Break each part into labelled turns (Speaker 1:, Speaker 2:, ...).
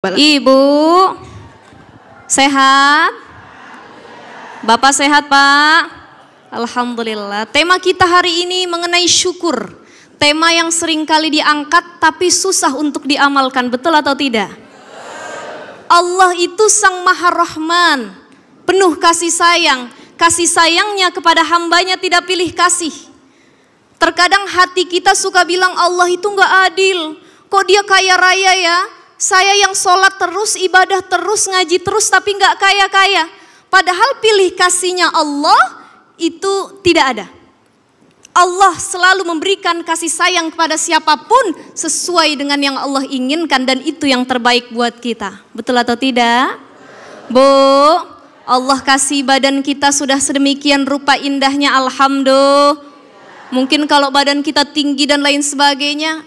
Speaker 1: Ibu sehat? Bapak sehat, Pak? Alhamdulillah. Tema kita hari ini mengenai syukur. Tema yang sering kali diangkat tapi susah untuk diamalkan, betul atau tidak? Allah itu Sang Maha Rahman, penuh kasih sayang. Kasih sayangnya kepada hambanya tidak pilih kasih. Terkadang hati kita suka bilang Allah itu gak adil. Kok dia kaya raya ya? Saya yang sholat terus, ibadah terus, ngaji terus tapi gak kaya-kaya. Padahal pilih kasihnya Allah itu tidak ada. Allah selalu memberikan kasih sayang kepada siapapun sesuai dengan yang Allah inginkan dan itu yang terbaik buat kita. Betul atau tidak? Bu, Allah kasih badan kita sudah sedemikian rupa indahnya, alhamdulillah. Mungkin kalau badan kita tinggi dan lain sebagainya,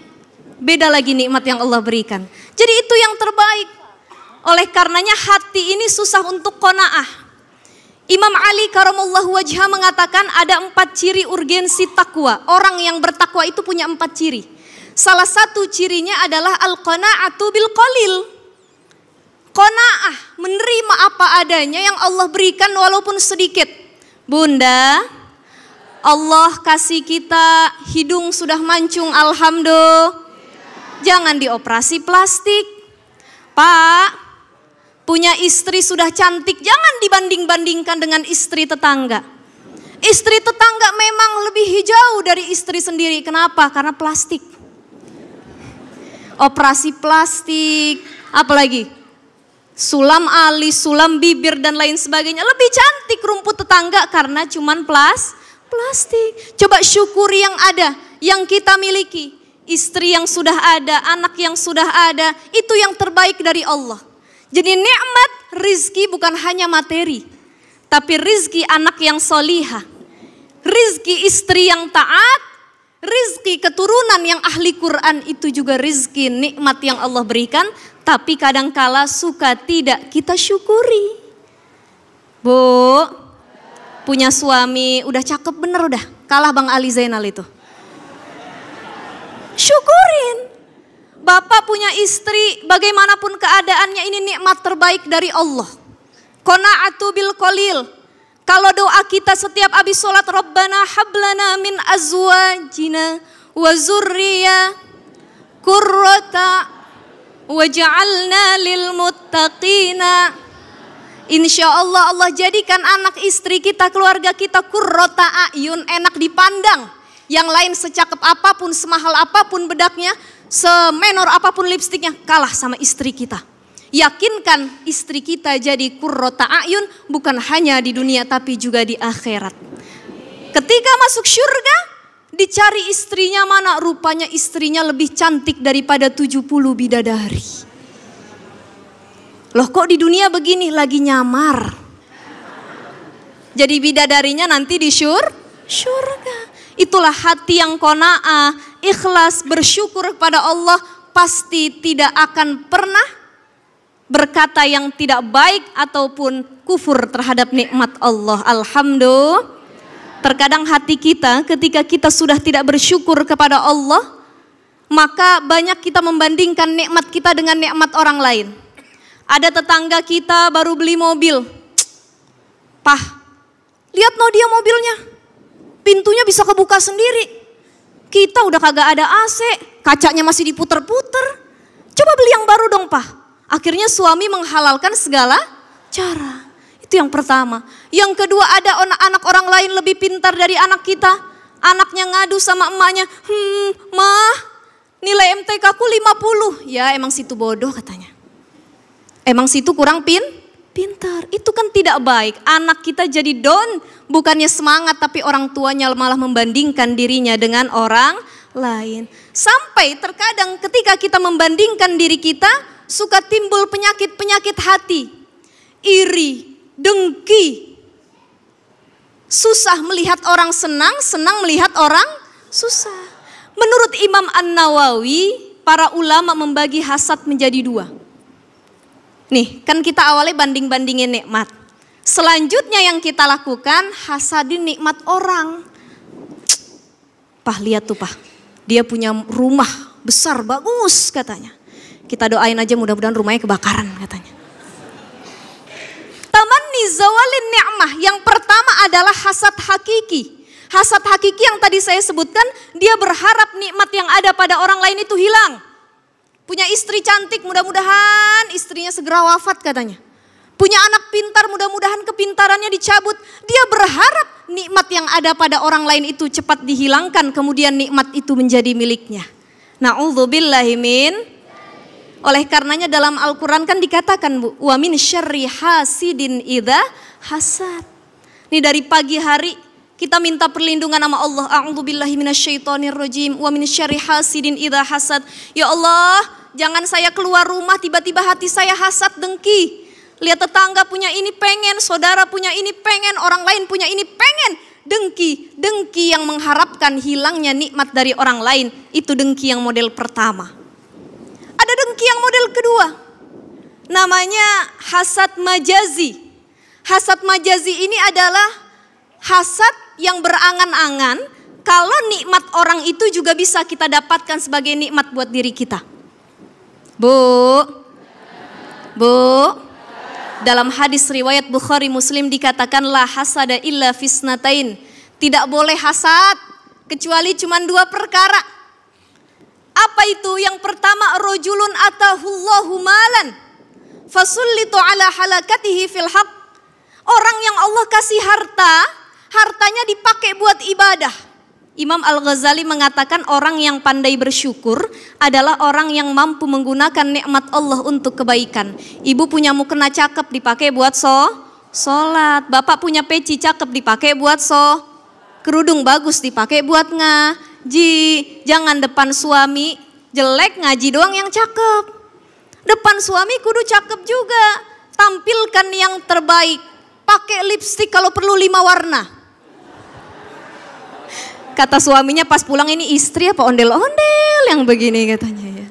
Speaker 1: beda lagi nikmat yang Allah berikan. Jadi itu yang terbaik. Oleh karenanya hati ini susah untuk qanaah. Imam Ali karamallahu wajhah mengatakan ada 4 ciri urgensi takwa. Orang yang bertakwa itu punya 4 ciri. Salah satu cirinya adalah al-qana'atu bil qalil. Qanaah, menerima apa adanya yang Allah berikan walaupun sedikit. Bunda, Allah kasih kita hidung sudah mancung, alhamdulillah. Jangan dioperasi plastik. Pak, punya istri sudah cantik, jangan dibanding-bandingkan dengan istri tetangga. Istri tetangga memang lebih hijau dari istri sendiri. Kenapa? Karena plastik. Operasi plastik, apalagi sulam alis, sulam bibir dan lain sebagainya. Lebih cantik rumput tetangga karena cuman plastik. Coba syukuri yang ada, yang kita miliki. Istri yang sudah ada, anak yang sudah ada, itu yang terbaik dari Allah. Jadi nikmat rizki bukan hanya materi, tapi rizki anak yang solihah, rizki istri yang taat, rizki keturunan yang ahli Quran, itu juga rizki nikmat yang Allah berikan. Tapi kadangkala suka tidak kita syukuri. Bu, punya suami udah cakep bener, udah kalah Bang Ali Zainal itu. Syukurin. Bapak punya istri, bagaimanapun keadaannya, ini nikmat terbaik dari Allah. Qana'atu bil qalil. Kalau doa kita setiap habis sholat, Rabbana hablana min azwajina wa zurriya qurrata waj'alna lil muttaqina. Insya Allah, Allah jadikan anak istri kita, keluarga kita qurrata a'yun, enak dipandang. Yang lain secakep apapun, semahal apapun bedaknya, semenor apapun lipstiknya, kalah sama istri kita. Yakinkan istri kita jadi qurrata a'yun, bukan hanya di dunia tapi juga di akhirat. Ketika masuk surga, dicari istrinya mana, rupanya istrinya lebih cantik daripada 70 bidadari. Loh kok di dunia begini, lagi nyamar. Jadi bidadarinya nanti di surga. Itulah hati yang qanaah, ikhlas, bersyukur kepada Allah, pasti tidak akan pernah berkata yang tidak baik ataupun kufur terhadap nikmat Allah. Alhamdulillah. Terkadang hati kita ketika kita sudah tidak bersyukur kepada Allah, maka banyak kita membandingkan nikmat kita dengan nikmat orang lain. Ada tetangga kita baru beli mobil. Pah, lihat no dia mobilnya. Pintunya bisa kebuka sendiri. Kita udah kagak ada AC, kacanya masih diputer-puter. Coba beli yang baru dong, Pak. Akhirnya suami menghalalkan segala cara. Itu yang pertama. Yang kedua, ada anak orang lain lebih pintar dari anak kita. Anaknya ngadu sama emaknya, mah nilai MTK ku 50. Ya emang situ bodoh katanya. Emang situ kurang pintar. Itu kan tidak baik. Anak kita jadi down, bukannya semangat tapi orang tuanya malah membandingkan dirinya dengan orang lain. Sampai terkadang ketika kita membandingkan diri kita, suka timbul penyakit-penyakit hati. Iri, dengki. Susah melihat orang senang, senang melihat orang susah. Menurut Imam An-Nawawi, para ulama membagi hasad menjadi 2. Nih, kan kita awalnya banding-bandingin nikmat. Selanjutnya yang kita lakukan, hasadin nikmat orang. Pah, lihat tuh Pah, dia punya rumah besar, bagus katanya. Kita doain aja mudah-mudahan rumahnya kebakaran katanya. Tamanni zawalin ni'mah. Yang pertama adalah hasad hakiki. Hasad hakiki yang tadi saya sebutkan, dia berharap nikmat yang ada pada orang lain itu hilang. Punya istri cantik, mudah-mudahan istrinya segera wafat katanya. Punya anak pintar, mudah-mudahan kepintarannya dicabut. Dia berharap nikmat yang ada pada orang lain itu cepat dihilangkan, kemudian nikmat itu menjadi miliknya. Na'udzubillahi min. Oleh karenanya dalam Al-Quran kan dikatakan, Bu, wa min syarri hasidin idza hasad. Ini dari pagi hari kita minta perlindungan sama Allah. A'udzubillahi minasyaitonirrajim. Wa min syarri hasidin idza hasad. Ya Allah, jangan saya keluar rumah tiba-tiba hati saya hasad dengki. Lihat tetangga punya ini pengen, saudara punya ini pengen, orang lain punya ini pengen. Dengki, dengki yang mengharapkan hilangnya nikmat dari orang lain. Itu dengki yang model pertama. Ada dengki yang model kedua. Namanya hasad majazi. Hasad majazi ini adalah hasad yang berangan-angan kalau nikmat orang itu juga bisa kita dapatkan sebagai nikmat buat diri kita. Bu, dalam hadis riwayat Bukhari Muslim dikatakan la hasada illa fisnatain. Tidak boleh hasad kecuali cuma 2 perkara. Apa itu? Yang pertama, rajulun atahullahu malan fasullitu ala halakatihi fil haq. Orang yang Allah kasih harta, hartanya dipakai buat ibadah. Imam Al-Ghazali mengatakan orang yang pandai bersyukur adalah orang yang mampu menggunakan nikmat Allah untuk kebaikan. Ibu punya mukena cakep dipakai buat sholat. Bapak punya peci cakep dipakai buat kerudung bagus dipakai buat ngaji. Jangan depan suami jelek, ngaji doang yang cakep. Depan suami kudu cakep juga. Tampilkan yang terbaik. Pakai lipstik kalau perlu 5 warna. Kata suaminya pas pulang, ini istri apa ondel-ondel yang begini katanya ya.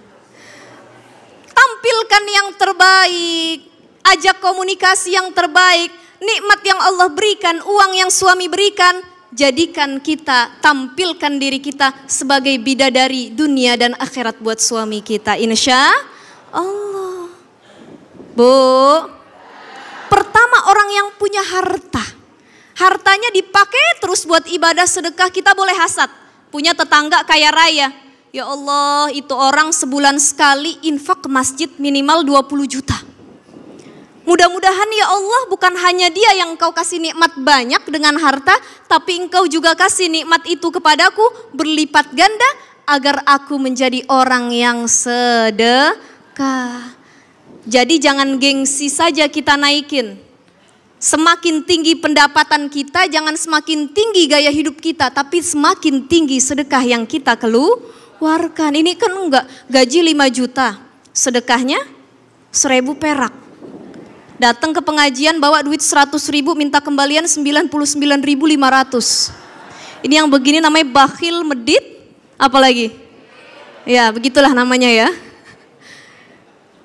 Speaker 1: Tampilkan yang terbaik, ajak komunikasi yang terbaik, nikmat yang Allah berikan, uang yang suami berikan, jadikan kita, tampilkan diri kita sebagai bidadari dunia dan akhirat buat suami kita, insya Allah. Bu, pertama orang yang punya harta. Hartanya dipakai terus buat ibadah sedekah, kita boleh hasad. Punya tetangga kaya raya. Ya Allah, itu orang sebulan sekali infak ke masjid minimal 20 juta. Mudah-mudahan ya Allah bukan hanya dia yang engkau kasih nikmat banyak dengan harta, tapi engkau juga kasih nikmat itu kepadaku berlipat ganda agar aku menjadi orang yang sedekah. Jadi jangan gengsi saja kita naikin. Semakin tinggi pendapatan kita, jangan semakin tinggi gaya hidup kita, tapi semakin tinggi sedekah yang kita keluarkan. Ini kan enggak, gaji 5 juta, sedekahnya 1.000 perak. Datang ke pengajian bawa duit 100.000, minta kembalian 99.500. Ini yang begini namanya bakhil, medit, apalagi? Ya begitulah namanya ya.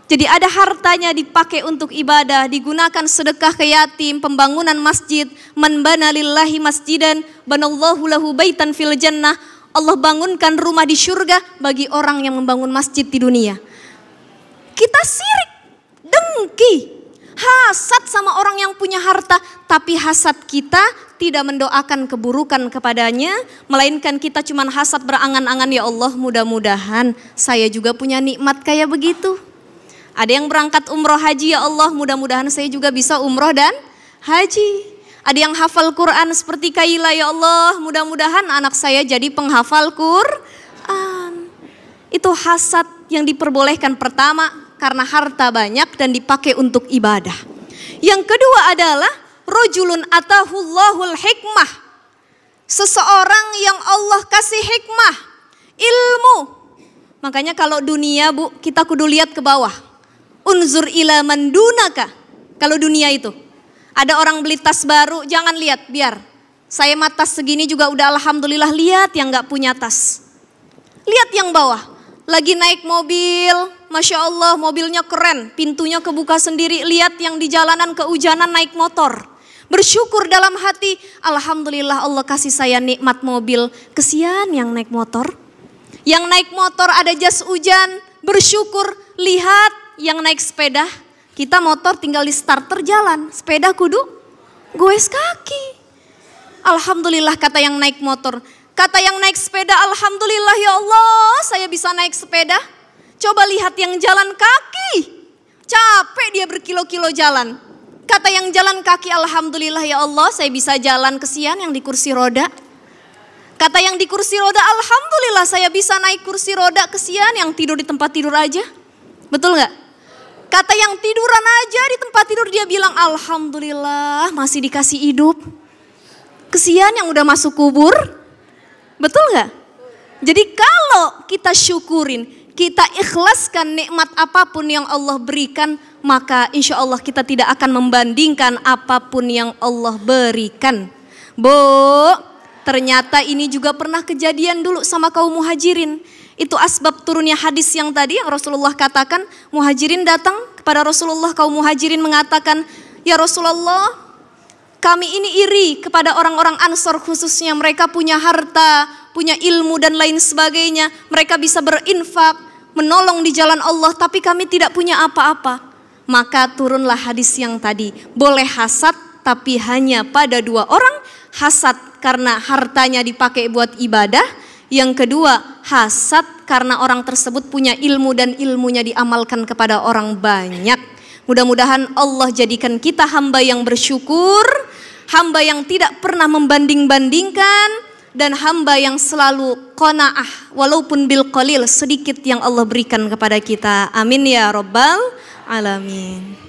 Speaker 1: Jadi ada hartanya dipakai untuk ibadah, digunakan sedekah ke yatim, pembangunan masjid, man bana lillahi masjidan, banallahu lahu baitan fil jannah. Allah bangunkan rumah di surga bagi orang yang membangun masjid di dunia. Kita sirik, dengki, hasad sama orang yang punya harta, tapi hasad kita tidak mendoakan keburukan kepadanya, melainkan kita cuma hasad berangan-angan, ya Allah mudah-mudahan saya juga punya nikmat kayak begitu. Ada yang berangkat umroh haji, ya Allah mudah-mudahan saya juga bisa umroh dan haji. Ada yang hafal Quran seperti Kaila, ya Allah mudah-mudahan anak saya jadi penghafal Quran. Itu hasad yang diperbolehkan pertama karena harta banyak dan dipakai untuk ibadah. Yang kedua adalah rajulun atahullahul hikmah. Seseorang yang Allah kasih hikmah, ilmu. Makanya kalau dunia Bu, kita kudu lihat ke bawah. Unzur ila man dunaka. Kalau dunia itu ada orang beli tas baru, jangan lihat, biar saya mah tas segini juga udah alhamdulillah, lihat yang gak punya tas. Lihat yang bawah, lagi naik mobil, Masya Allah mobilnya keren, pintunya kebuka sendiri. Lihat yang di jalanan kehujanan naik motor, bersyukur dalam hati, alhamdulillah Allah kasih saya nikmat mobil. Kesian yang naik motor. Yang naik motor ada jas hujan, bersyukur Lihat yang naik sepeda, kita motor tinggal di starter jalan, sepeda kudu goes kaki. Alhamdulillah kata yang naik motor. Kata yang naik sepeda, alhamdulillah ya Allah saya bisa naik sepeda. Coba lihat yang jalan kaki, capek dia berkilo-kilo jalan. Kata yang jalan kaki, alhamdulillah ya Allah saya bisa jalan, kesian yang di kursi roda. Kata yang di kursi roda, alhamdulillah saya bisa naik kursi roda, kesian yang tidur di tempat tidur aja. Betul gak? Kata yang tiduran aja di tempat tidur dia bilang alhamdulillah masih dikasih hidup. Kesian yang udah masuk kubur. Betul gak? Jadi kalau kita syukurin, kita ikhlaskan nikmat apapun yang Allah berikan, maka insya Allah kita tidak akan membandingkan apapun yang Allah berikan. Ternyata ini juga pernah kejadian dulu sama kaum muhajirin. Itu asbab turunnya hadis yang tadi yang Rasulullah katakan. Muhajirin datang kepada Rasulullah, kaum muhajirin mengatakan, ya Rasulullah, kami ini iri kepada orang-orang Ansor khususnya. Mereka punya harta, punya ilmu dan lain sebagainya. Mereka bisa berinfak, menolong di jalan Allah, tapi kami tidak punya apa-apa. Maka turunlah hadis yang tadi. Boleh hasad tapi hanya pada dua orang. Hasad karena hartanya dipakai buat ibadah. Yang kedua, hasad karena orang tersebut punya ilmu dan ilmunya diamalkan kepada orang banyak. Mudah-mudahan Allah jadikan kita hamba yang bersyukur, hamba yang tidak pernah membanding-bandingkan, dan hamba yang selalu qanaah walaupun bil qalil, sedikit yang Allah berikan kepada kita. Amin ya rabbal alamin.